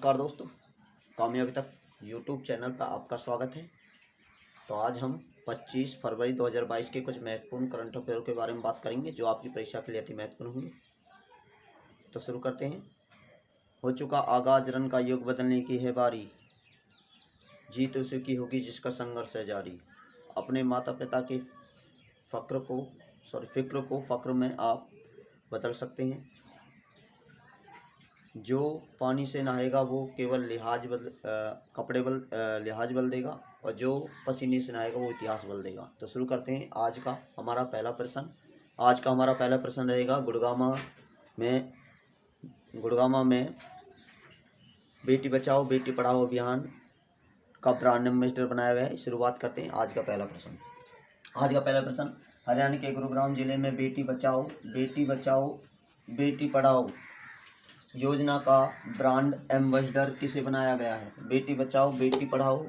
नमस्कार दोस्तों, कामयाबी तक यूट्यूब चैनल पर आपका स्वागत है। तो आज हम 25 फरवरी 2022 के कुछ महत्वपूर्ण करंट अफेयर के बारे में बात करेंगे जो आपकी परीक्षा के लिए अति महत्वपूर्ण होंगे। तो शुरू करते हैं। हो चुका आगाज, रन का युग बदलने की है बारी, जीत उसी की होगी जिसका संघर्ष है जारी। अपने माता पिता के फिक्र को फ़क्र में आप बदल सकते हैं। जो पानी से नहाएगा वो केवल लिहाज बदल देगा, और जो पसीने से नहाएगा वो इतिहास बदल देगा। तो शुरू करते हैं आज का हमारा पहला प्रश्न रहेगा, गुड़गामा में बेटी बचाओ बेटी पढ़ाओ अभियान का ब्रांड एम्बेसडर बनाया गया है। शुरुआत करते हैं आज का पहला प्रश्न। हरियाणा के गुरुग्राम जिले में बेटी बचाओ बेटी पढ़ाओ योजना का ब्रांड एम्बेसडर किसे बनाया गया है? बेटी बचाओ बेटी पढ़ाओ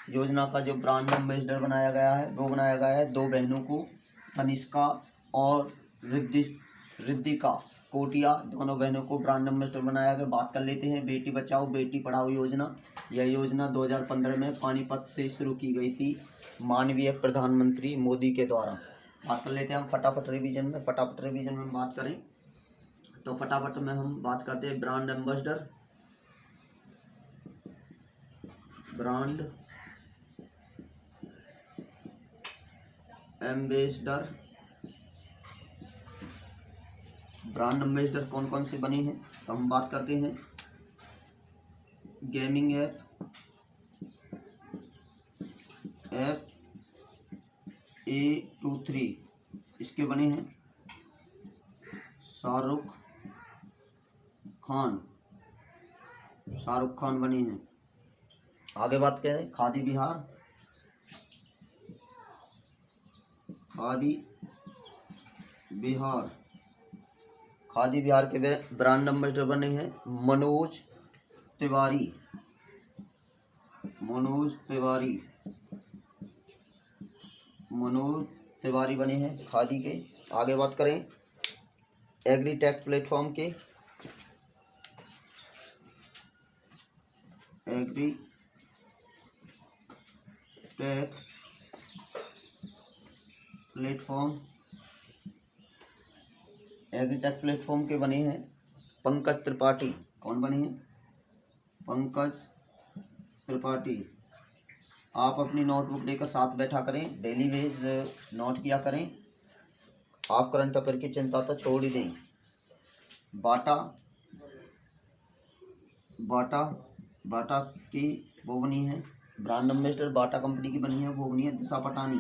योजना का जो ब्रांड एम्बेसडर बनाया गया है वो बनाया गया है दो बहनों को, तनिष्का और रिद्धिका कोटिया, दोनों बहनों को ब्रांड एम्बेसडर बनाया गया। बात कर लेते हैं बेटी बचाओ बेटी पढ़ाओ योजना। यह योजना 2015 में पानीपत से शुरू की गई थी माननीय प्रधानमंत्री मोदी के द्वारा। बात कर लेते हैं हम फटाफट रिवीजन में बात करें तो फटाफट में हम बात करते हैं ब्रांड एम्बेसडर कौन कौन से बने हैं। तो हम बात करते हैं गेमिंग ऐप A23 इसके बने हैं शाहरुख खान बने हैं। आगे बात करें खादी बिहार के ब्रांड एम्बेसडर बने हैं मनोज तिवारी बने हैं खादी के। आगे बात करें एग्रीटेक प्लेटफॉर्म के एग्रीटेक प्लेटफॉर्म के बने हैं पंकज त्रिपाठी। कौन बने हैं? पंकज त्रिपाठी। आप अपनी नोटबुक लेकर साथ बैठा करें, डेली वेज नोट किया करें। आप करंट अफेयर की चिंता तो छोड़ ही दें। बाटा की वो बनी है ब्रांड एम्बेसडर, बाटा कंपनी की बनी है, वो बनी है दिशा पटानी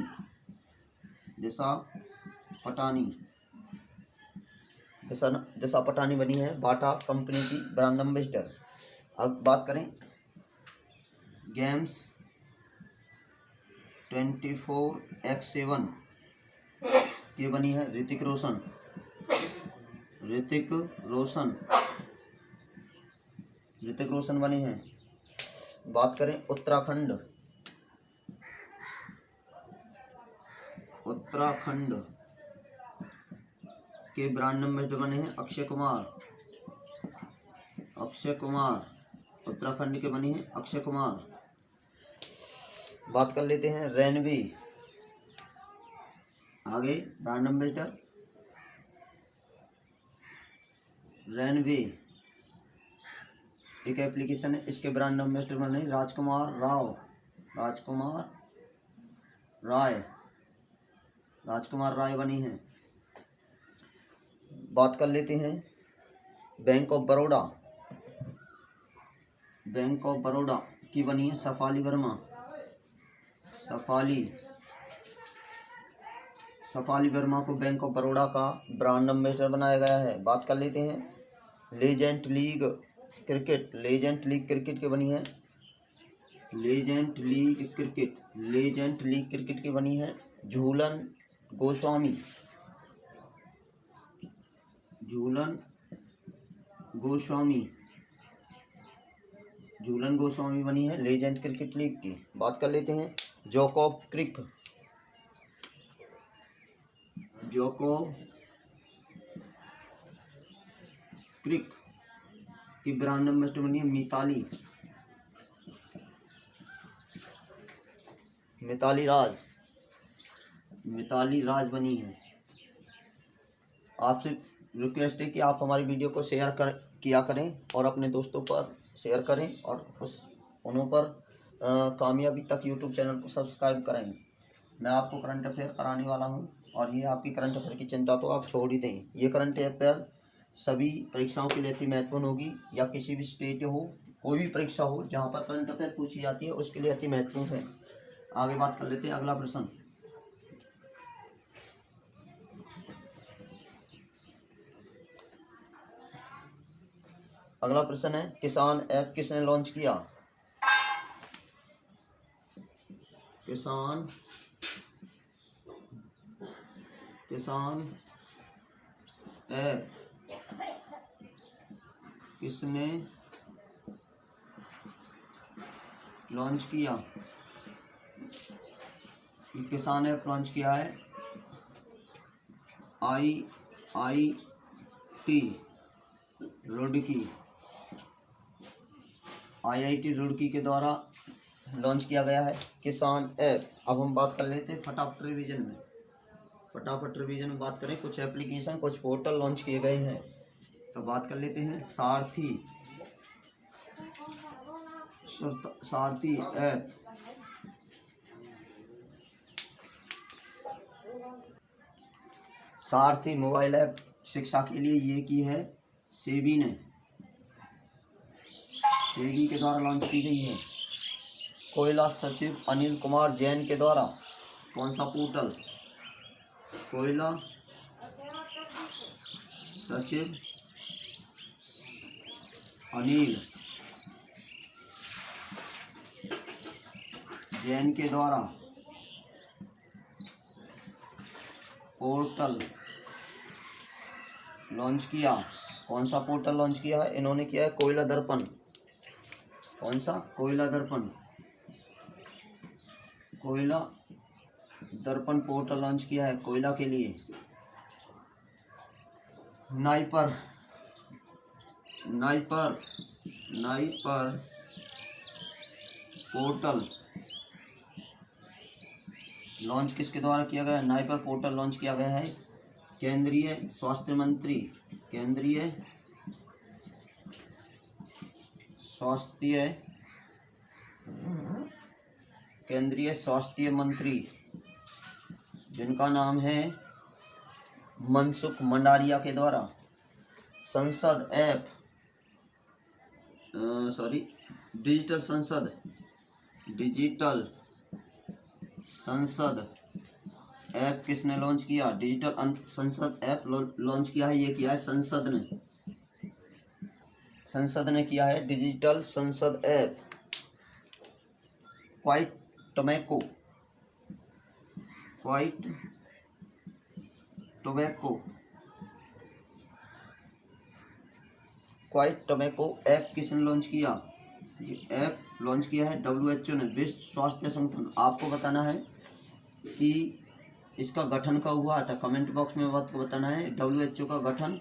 बनी है बाटा कंपनी की ब्रांड एम्बेसडर। अब बात करें गेम्स 24x7 की बनी है ऋतिक रोशन बने हैं। बात करें उत्तराखंड के ब्रांड एम्बेसडर बने हैं अक्षय कुमार। उत्तराखंड के बने हैं अक्षय कुमार। बात कर लेते हैं रेनवे। आगे ब्रांड एम्बेसडर रेनवे एक एप्लीकेशन है, इसके ब्रांड एम्बेसडर बने राजकुमार राय बनी हैं। बात कर लेते हैं बैंक ऑफ बड़ौदा की बनी है सफाली वर्मा को बैंक ऑफ बड़ौदा का ब्रांड एम्बेसडर बनाया गया है। बात कर लेते हैं लेजेंड लीग क्रिकेट की बनी है लेजेंड लीग क्रिकेट की बनी है झूलन गोस्वामी बनी है लेजेंड क्रिकेट लीग की। बात कर लेते हैं जोकोब क्रिक की ब्रांड एम्बेसडर बनी है मिताली राज बनी है। आपसे रिक्वेस्ट है कि आप हमारी वीडियो को किया करें और अपने दोस्तों पर शेयर करें और उन्हों पर कामयाबी तक यूट्यूब चैनल को सब्सक्राइब करें। मैं आपको करंट अफेयर कराने वाला हूं और ये आपकी करंट अफेयर की चिंता तो आप छोड़ ही दें। ये करंट अफेयर सभी परीक्षाओं के लिए महत्वपूर्ण होगी, या किसी भी स्टेट हो, कोई भी परीक्षा हो जहां पर करंट अफेयर पूछी जाती है उसके लिए अति महत्वपूर्ण है। आगे बात कर लेते हैं। अगला प्रश्न, है किसान ऐप किसने लॉन्च किया? किसान ऐप किसने लॉन्च किया? किसान ऐप लॉन्च किया है IIT रुड़की के द्वारा लॉन्च किया गया है किसान ऐप। अब हम बात कर लेते हैं फटाफट रिवीजन में बात करें। कुछ एप्लीकेशन, कुछ पोर्टल लॉन्च किए गए हैं, तो बात कर लेते हैं। सारथी ऐप, सारथी मोबाइल ऐप शिक्षा के लिए ये की है सेबी के द्वारा लॉन्च की गई है। कोयला सचिव अनिल कुमार जैन के द्वारा कौन सा पोर्टल? कोयला सचिव अनिल जैन के द्वारा पोर्टल लॉन्च किया। कौन सा पोर्टल लॉन्च किया है? इन्होंने किया है कोयला दर्पण। कौन सा? कोयला दर्पण पोर्टल लॉन्च किया है कोयला के लिए। नाइपर पोर्टल लॉन्च किसके द्वारा किया गया? नाइपर पोर्टल लॉन्च किया गया है केंद्रीय स्वास्थ्य मंत्री जिनका नाम है मनसुख मंडारिया के द्वारा डिजिटल संसद ऐप किसने लॉन्च किया? डिजिटल संसद ऐप लॉन्च किया है। ये किया है संसद ने किया है डिजिटल संसद ऐप। क्वाइट टोबैको ऐप किसने लॉन्च किया? ये ऐप लॉन्च किया है WHO ने, विश्व स्वास्थ्य संगठन। आपको बताना है कि इसका गठन कब हुआ था, कमेंट बॉक्स में आपको बताना है WHO का गठन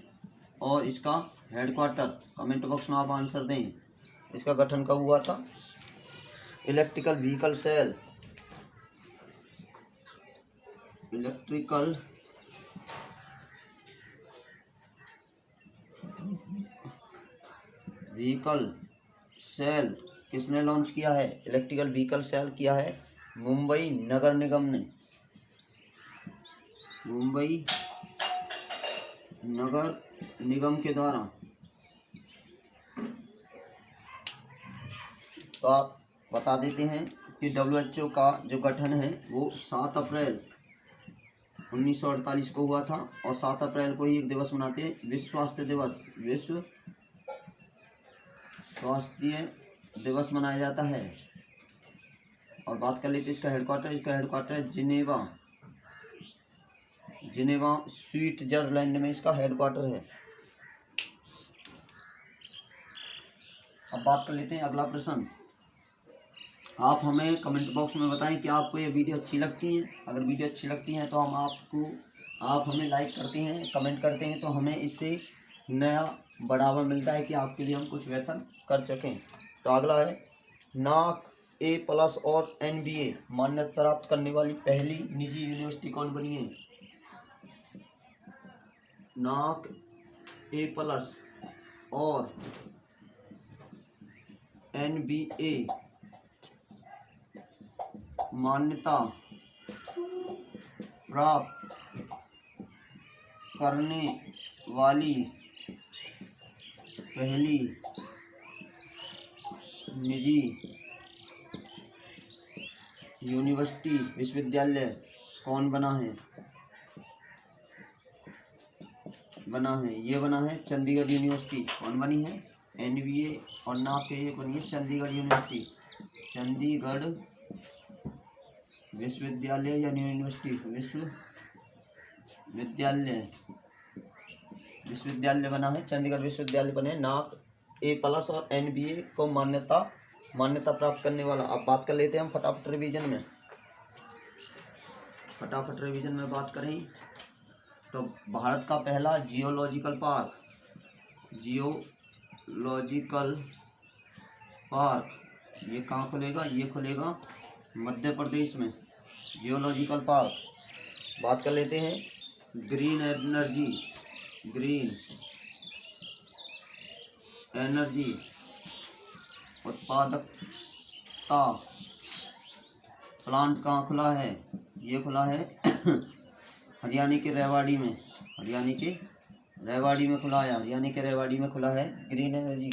और इसका हेडक्वार्टर। कमेंट बॉक्स में आप आंसर दें, इसका गठन कब हुआ था। इलेक्ट्रिकल व्हीकल सेल किसने लॉन्च किया है? इलेक्ट्रिकल व्हीकल सेल किया है मुंबई नगर निगम ने। मुंबई नगर निगम के द्वारा। तो आप बता देते हैं कि WHO का जो गठन है वो 7 अप्रैल 1948 को हुआ था और 7 अप्रैल को ही एक दिवस मनाते हैं, विश्व स्वास्थ्य दिवस मनाया जाता है। और बात कर लेते हैं इसका हेडक्वार्टर है जिनेवा स्विट्जरलैंड में इसका हेडक्वार्टर है। अब बात कर लेते हैं अगला प्रश्न। आप हमें कमेंट बॉक्स में बताएं कि आपको ये वीडियो अच्छी लगती है। अगर वीडियो अच्छी लगती है तो आप हमें लाइक करते हैं, कमेंट करते हैं, तो हमें इससे नया बढ़ावा मिलता है कि आपके लिए हम कुछ वेतन कर सकें। तो अगला है नाक A+ और NBA मान्यता प्राप्त करने वाली पहली निजी यूनिवर्सिटी कौन बनी है? नाक A+ और NBA मान्यता प्राप्त करने वाली पहली निजी यूनिवर्सिटी विश्वविद्यालय कौन बना है? ये बना है चंडीगढ़ यूनिवर्सिटी। कौन बनी है? NBA और नाक ये बनी है चंडीगढ़ यूनिवर्सिटी। चंडीगढ़ विश्वविद्यालय या यूनिवर्सिटी विश्वविद्यालय बना है, चंडीगढ़ विश्वविद्यालय बने। नाक A+ और NBA को मान्यता प्राप्त करने वाला। अब बात कर लेते हैं हम फटाफट रिवीजन में बात करें तो भारत का पहला जियोलॉजिकल पार्क ये कहाँ खुलेगा? ये खुलेगा मध्य प्रदेश में, जियोलॉजिकल पार्क। बात कर लेते हैं ग्रीन एनर्जी उत्पादकता प्लांट कहाँ खुला है? ये खुला है हरियाणा के रेवाड़ी में खुला है ग्रीन एनर्जी।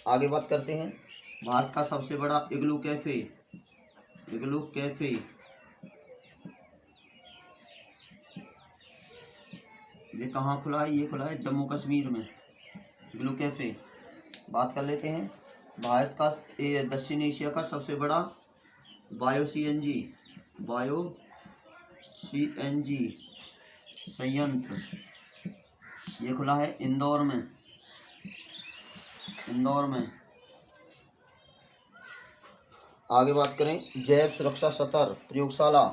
आगे बात करते हैं भारत का सबसे बड़ा इग्लू कैफे ये कहाँ खुला है? ये खुला है जम्मू कश्मीर में, इग्लू कैफे। बात कर लेते हैं भारत का दक्षिण एशिया का सबसे बड़ा बायो CNG संयंत्र ये खुला है इंदौर में। आगे बात करें जैव सुरक्षा सतर प्रयोगशाला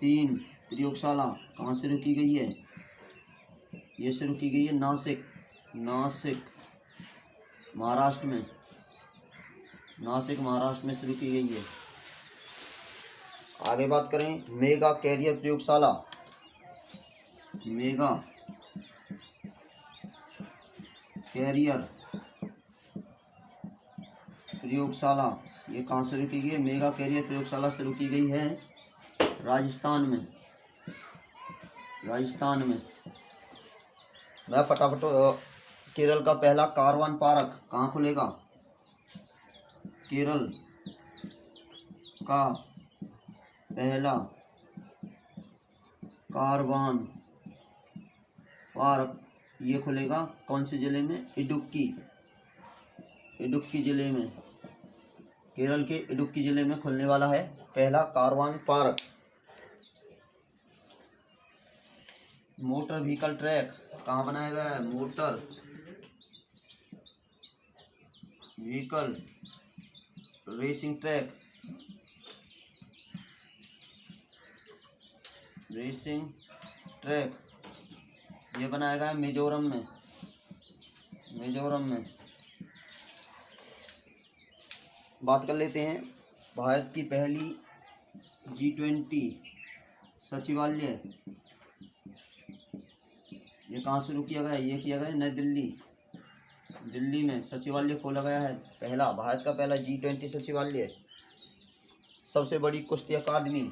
3 प्रयोगशाला कहाँ शुरू की गई है? ये शुरू की गई है नासिक महाराष्ट्र में शुरू की गई है। आगे बात करें मेगा कैरियर प्रयोगशाला ये कहाँ शुरू की गई है? मेगा कैरियर प्रयोगशाला शुरू की गई है राजस्थान में। मैं फटाफट केरल का पहला कारवान पार्क कहाँ खुलेगा? केरल का पहला कारवान पार्क ये खुलेगा कौन से जिले में? इडुक्की जिले में, केरल के इडुक्की जिले में खुलने वाला है पहला Karwan park. Motor vehicle track कहाँ बनाया गया है? मोटर व्हीकल रेसिंग ट्रैक ये बनाया गया है मिजोरम में। बात कर लेते हैं भारत की पहली G20 सचिवालय ये कहाँ शुरू किया गया है? ये किया गया है नई दिल्ली में सचिवालय खोला गया है पहला, भारत का पहला G20 सचिवालय। सबसे बड़ी कुश्ती अकादमी,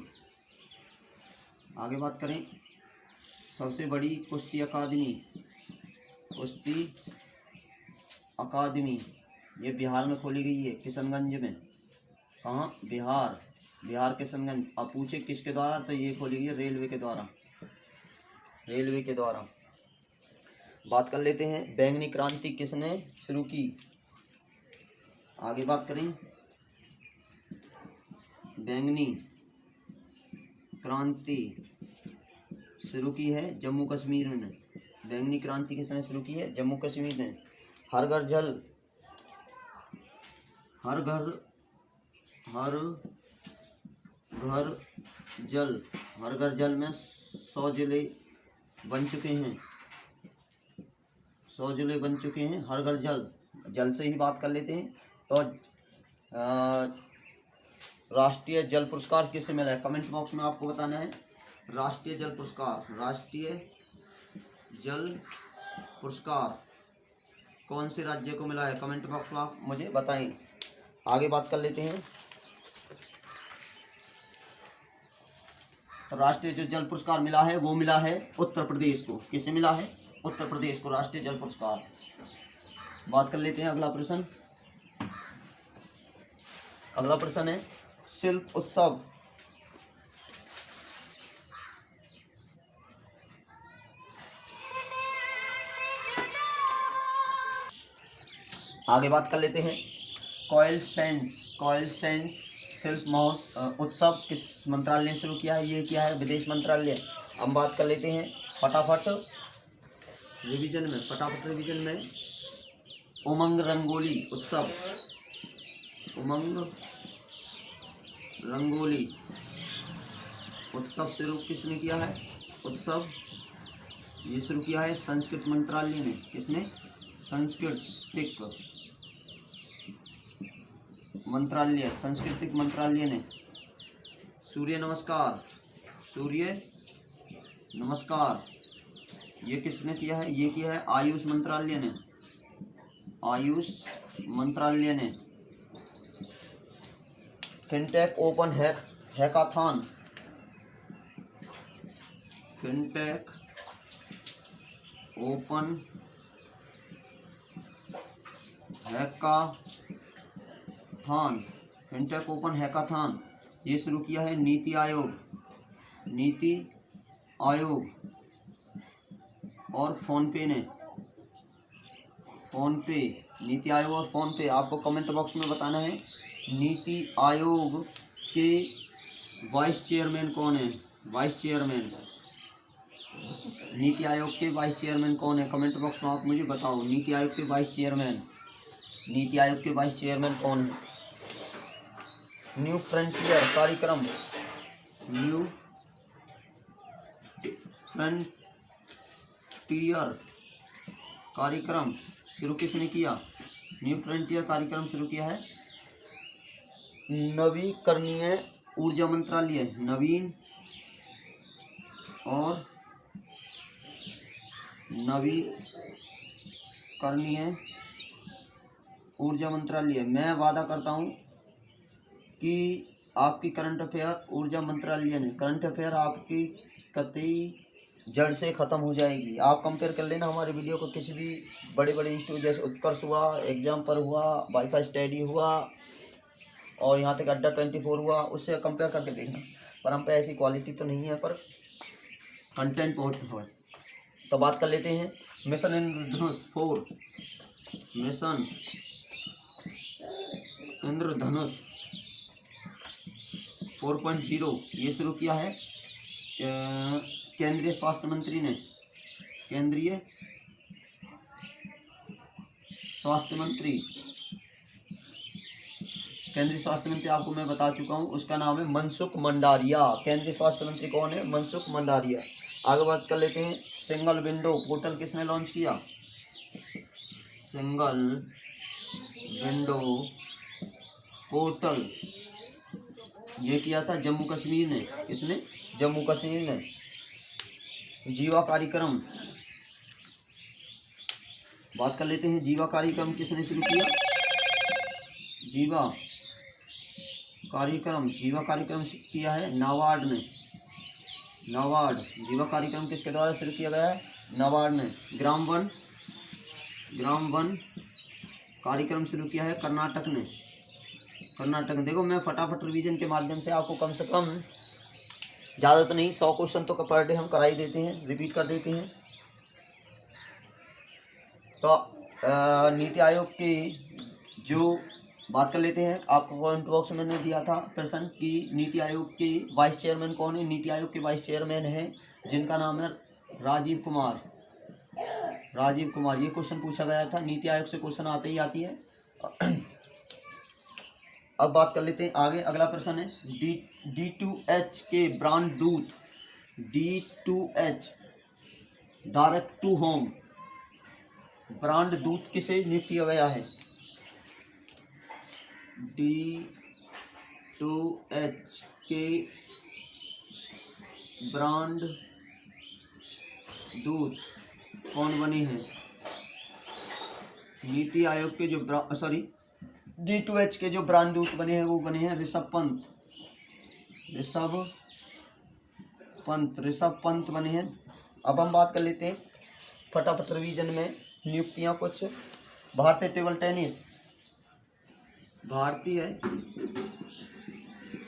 आगे बात करें सबसे बड़ी कुश्ती अकादमी ये बिहार में खोली गई है, किशनगंज में। कहाँ? बिहार किशनगंज। अब पूछे किसके द्वारा, तो ये खोली गई रेलवे के द्वारा। बात कर लेते हैं बैंगनी क्रांति किसने शुरू की? आगे बात करें बैंगनी क्रांति शुरू की है जम्मू कश्मीर में। बैंगनी क्रांति किसने शुरू की है? जम्मू कश्मीर ने। हर घर जल, हर घर जल में 100 जिले बन चुके हैं, 100 जिले बन चुके हैं। हर घर जल, जल से ही बात कर लेते हैं। तो राष्ट्रीय जल पुरस्कार किसे मिला है, कमेंट बॉक्स में आपको बताना है। राष्ट्रीय जल पुरस्कार, राष्ट्रीय जल पुरस्कार कौन से राज्य को मिला है, कमेंट बॉक्स में आप मुझे बताएं। आगे बात कर लेते हैं। राष्ट्रीय जो जल पुरस्कार मिला है वो मिला है उत्तर प्रदेश को। किसे मिला है, उत्तर प्रदेश को राष्ट्रीय जल पुरस्कार। बात कर लेते हैं अगला प्रश्न। अगला प्रश्न है शिल्प उत्सव आगे बात कर लेते हैं। कॉयल सेंस शिल्प उत्सव किस मंत्रालय ने शुरू किया है, ये किया है विदेश मंत्रालय। हम बात कर लेते हैं फटाफट रिवीजन में उमंग रंगोली उत्सव, उमंग रंगोली उत्सव शुरू किसने किया है, उत्सव ये शुरू किया है संस्कृत मंत्रालय ने। किसने, सांस्कृतिक मंत्रालय ने। सूर्य नमस्कार ये किसने किया है, ये किया है आयुष मंत्रालय ने। Fintech open hackathon, fintech open hackathon ये शुरू किया है नीति आयोग और फोनपे ने। नीति आयोग और फोनपे, आपको कमेंट बॉक्स में बताना है नीति आयोग के वाइस चेयरमैन कौन है। नीति आयोग के वाइस चेयरमैन कौन है, कमेंट बॉक्स में आप मुझे बताओ। नीति आयोग के वाइस चेयरमैन कौन है। न्यू फ्रंटियर कार्यक्रम शुरू किसने किया, न्यू फ्रंटियर कार्यक्रम शुरू किया है नवीकरणीय ऊर्जा मंत्रालय, नवीन और नवीकरणीय ऊर्जा मंत्रालय। मैं वादा करता हूँ कि आपकी करंट अफेयर ऊर्जा मंत्रालय ने, करंट अफेयर आपकी कतई जड़ से ख़त्म हो जाएगी। आप कंपेयर कर लेना हमारे वीडियो को किसी भी बड़े इंस्टीट्यूट जैसे उत्कर्ष हुआ, एग्जाम पर हुआ, वाईफाई स्टडी हुआ और यहाँ तक अड्डा 24 हुआ, उससे कंपेयर करके देखना। पर हम पे ऐसी क्वालिटी तो नहीं है, पर कंटेंट बहुत है। तो बात कर लेते हैं मिशन इंद्रधनुष 4.0 ये शुरू किया है केंद्रीय स्वास्थ्य मंत्री ने। केंद्रीय स्वास्थ्य मंत्री आपको मैं बता चुका हूँ, उसका नाम है मनसुख मंडारिया। केंद्रीय स्वास्थ्य मंत्री कौन है, मनसुख मंडारिया। आगे बात कर लेते हैं सिंगल विंडो पोर्टल किसने लॉन्च किया, सिंगल विंडो पोर्टल ये किया था जम्मू कश्मीर ने। किसने, जम्मू कश्मीर ने। जीवा कार्यक्रम, बात कर लेते हैं जीवा कार्यक्रम किसने शुरू किया, जीवा कार्यक्रम किया है नाबार्ड ने। जीवा कार्यक्रम किसके द्वारा शुरू किया गया है, नाबार्ड ने। ग्राम वन कार्यक्रम शुरू किया है कर्नाटक ने। देखो मैं फटाफट रिवीजन के माध्यम से आपको कम से कम ज़्यादा तो नहीं 100 क्वेश्चन तो पर डे हम करा ही देते हैं, रिपीट कर देते हैं। तो नीति आयोग की जो बात कर लेते हैं, आपको कमेंट बॉक्स में मैंने दिया था प्रश्न कि नीति आयोग के वाइस चेयरमैन कौन है। नीति आयोग के वाइस चेयरमैन है जिनका नाम है राजीव कुमार। ये क्वेश्चन पूछा गया था, नीति आयोग से क्वेश्चन आती है। अब बात कर लेते हैं आगे। अगला प्रश्न है D2H के ब्रांड दूध, D2H direct to home brand दूध किसे नियुक्त किया गया है? D2H के ब्रांड दूध कौन बने हैं? नीति आयोग के जो D2H के जो ब्रांड दूत बने हैं वो बने हैं ऋषभ पंत बने हैं। अब हम बात कर लेते हैं फटाफट रिवीजन में नियुक्तियां कुछ। भारतीय टेबल टेनिस,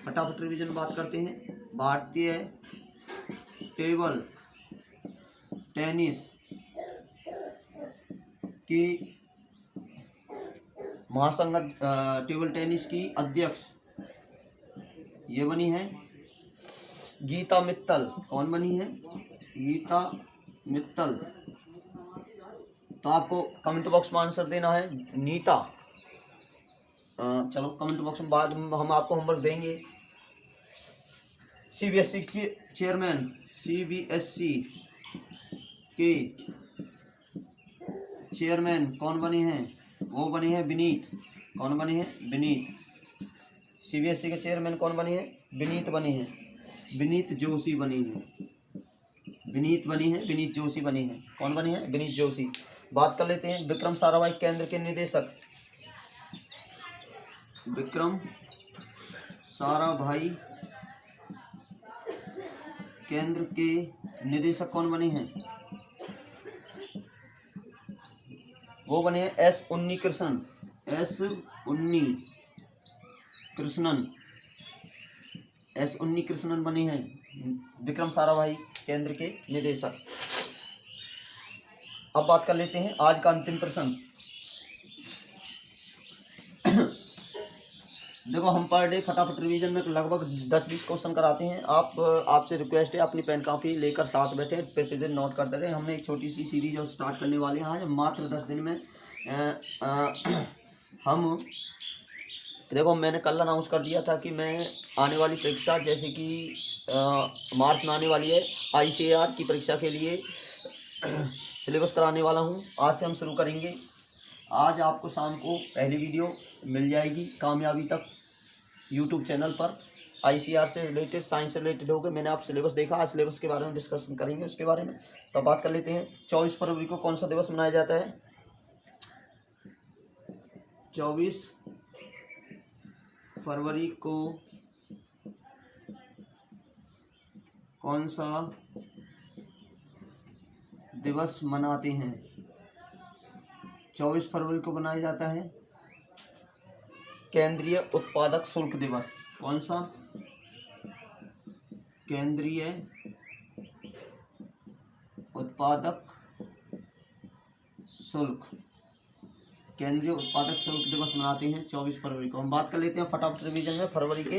फटाफट रिवीजन बात करते हैं। भारतीय टेबल टेनिस की महासंघ टेबल टेनिस की अध्यक्ष ये बनी है गीता मित्तल। कौन बनी है? गीता मित्तल। तो आपको कमेंट बॉक्स में आंसर देना है नीता। चलो कमेंट बॉक्स में बाद में हम आपको होमवर्क देंगे। CBSE चेयरमैन, CBSE के चेयरमैन कौन बने हैं? वो बने हैं विनीत। कौन बने हैं? विनीत। CBSE के चेयरमैन कौन बने हैं? विनीत बने हैं। विनीत जोशी बनी है। विनीत जोशी बनी है। कौन बनी है? विनीत जोशी। बात कर लेते हैं विक्रम साराभाई केंद्र के निदेशक। विक्रम साराभाई केंद्र के निदेशक कौन बने हैं? वो बने हैं S उन्नीकृष्णन बने हैं विक्रम साराभाई केंद्र के निदेशक। अब बात कर लेते हैं आज का अंतिम प्रश्न। देखो हम पर डे फटाफट रिवीजन में लगभग 10-20 क्वेश्चन कराते हैं। आपसे रिक्वेस्ट है अपनी पेन कॉपी लेकर साथ बैठे, प्रतिदिन नोट करते रहे। हमने एक छोटी सी सीरीज और स्टार्ट करने वाले हैं आज मात्र 10 दिन में। हम देखो मैंने कल अनाउंस कर दिया था कि मैं आने वाली परीक्षा जैसे कि मार्च में आने वाली है ICAR की परीक्षा के लिए सिलेबस कराने वाला हूं। आज से हम शुरू करेंगे। आज आपको शाम को पहली वीडियो मिल जाएगी कामयाबी तक YouTube चैनल पर। ICAR से रिलेटेड, साइंस से रिलेटेड होगा। मैंने आप सिलेबस देखा, आज सिलेबस के बारे में डिस्कशन करेंगे उसके बारे में। तो बात कर लेते हैं 24 फरवरी को कौन सा दिवस मनाया जाता है? 24 फरवरी को कौन सा दिवस मनाते हैं? 24 फरवरी को मनाया जाता है केंद्रीय उत्पादक शुल्क दिवस। कौन सा? केंद्रीय उत्पादक शुल्क दिवस मनाते हैं 24 फरवरी को। हम बात कर लेते हैं फटाफट रिवीजन में फरवरी के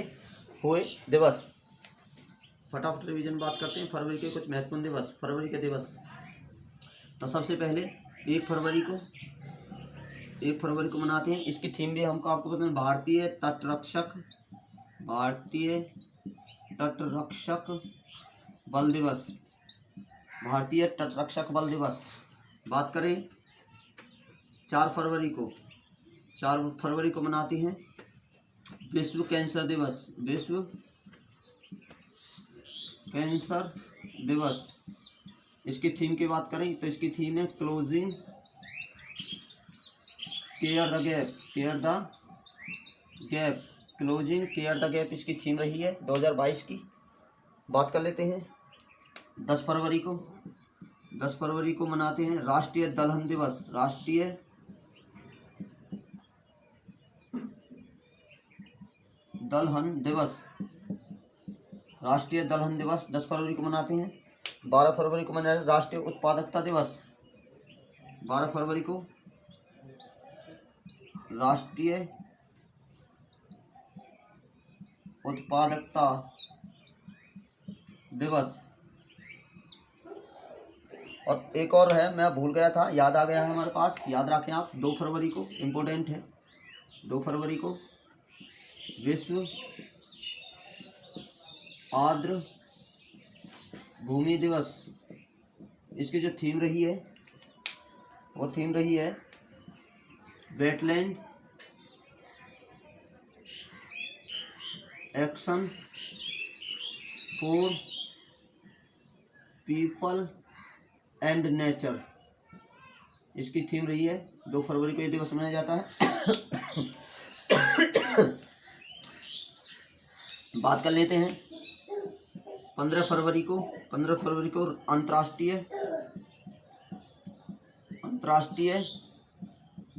हुए दिवस। फटाफट रिवीजन बात करते हैं फरवरी के कुछ महत्वपूर्ण दिवस। फरवरी के दिवस तो सबसे पहले 1 फरवरी को मनाते हैं। इसकी थीम भी हमको आपको पता है, भारतीय तटरक्षक बल दिवस। भारतीय तटरक्षक बल दिवस। बात करें 4 फरवरी को मनाते हैं विश्व कैंसर दिवस। इसकी थीम की बात करें तो इसकी थीम है क्लोजिंग केयर द गैप। इसकी थीम रही है 2022 की। बात कर लेते हैं 10 फरवरी को मनाते हैं राष्ट्रीय दलहन दिवस। राष्ट्रीय दलहन दिवस 10 फरवरी को मनाते हैं। 12 फरवरी को मनाते हैं राष्ट्रीय उत्पादकता दिवस। 12 फरवरी को राष्ट्रीय उत्पादकता दिवस। और एक और है, मैं भूल गया था, याद आ गया है हमारे पास, याद रखें आप। 2 फरवरी को इम्पोर्टेंट है, 2 फरवरी को विश्व आर्द्र भूमि दिवस। इसकी जो थीम रही है वो थीम रही है wetland action for people and nature. इसकी थीम रही है। 2 फरवरी को ये दिवस मनाया जाता है। बात कर लेते हैं 15 फरवरी को। 15 फरवरी को अंतर्राष्ट्रीय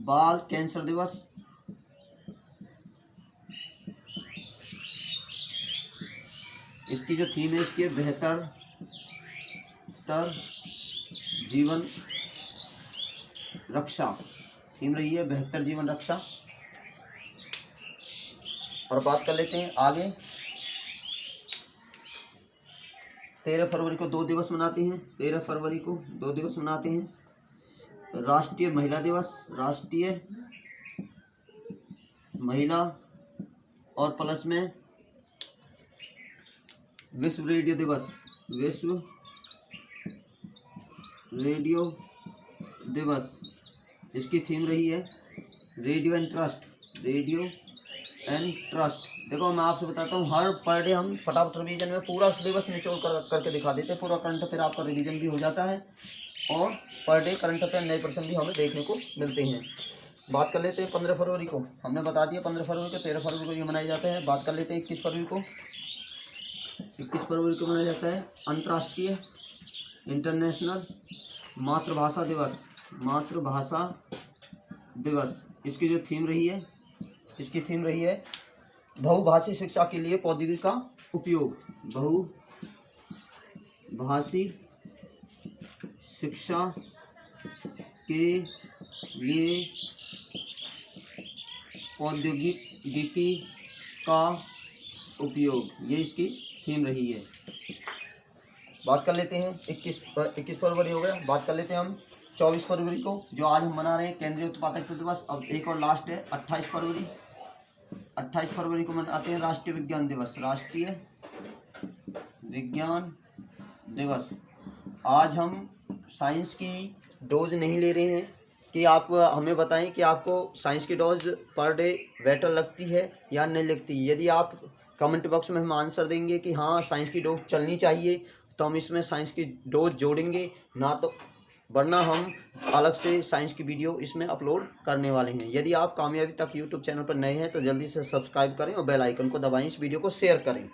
बाल कैंसर दिवस। इसकी जो थीम है इसकी बेहतर जीवन रक्षा। थीम रही है बेहतर जीवन रक्षा। और बात कर लेते हैं आगे 13 फरवरी को 2 दिवस मनाते हैं। 13 फरवरी को 2 दिवस मनाते हैं। राष्ट्रीय महिला दिवस, राष्ट्रीय महिला, और प्लस में विश्व रेडियो दिवस, विश्व रेडियो दिवस। इसकी थीम रही है radio and trust, radio and trust. देखो मैं आपसे बताता हूँ हर पर डे हम फटाफट रिवीजन में पूरा सिलेबस निचोड़ करके दिखा देते हैं। पूरा करंट अफेयर आपका रिवीजन भी हो जाता है और पर डे करंट अफेयर नए प्रश्न भी हमें देखने को मिलते हैं। बात कर लेते हैं 15 फरवरी को। हमने बता दिया 15 फरवरी को, 13 फरवरी को ये मनाए जाते हैं। बात कर लेते हैं 21 फरवरी को। 21 फरवरी को मनाया जाता है अंतर्राष्ट्रीय इंटरनेशनल मातृभाषा दिवस, मातृभाषा दिवस। इसकी जो थीम रही है, इसकी थीम रही है बहुभाषी शिक्षा के लिए प्रौद्योगिकी का उपयोग, बहुभाषी शिक्षा के लिए प्रौद्योगिकी का उपयोग, ये इसकी थीम रही है। बात कर लेते हैं 21 फरवरी हो गया। बात कर लेते हैं हम 24 फरवरी को, जो आज हम मना रहे हैं केंद्रीय उत्पादकता दिवस। अब एक और लास्ट है 28 फरवरी। 28 फरवरी को मनाते हैं राष्ट्रीय विज्ञान दिवस, राष्ट्रीय विज्ञान दिवस। आज हम साइंस की डोज नहीं ले रहे हैं कि आप हमें बताएं कि आपको साइंस की डोज पर डे बेटर लगती है या नहीं लगती। यदि आप कमेंट बॉक्स में हम आंसर देंगे कि हाँ साइंस की डोज चलनी चाहिए तो हम इसमें साइंस की डोज जोड़ेंगे, ना तो वरना हम अलग से साइंस की वीडियो इसमें अपलोड करने वाले हैं। यदि आप कामयाबी तक यूट्यूब चैनल पर नए हैं तो जल्दी से सब्सक्राइब करें और बेल आइकन को दबाएं, इस वीडियो को शेयर करें।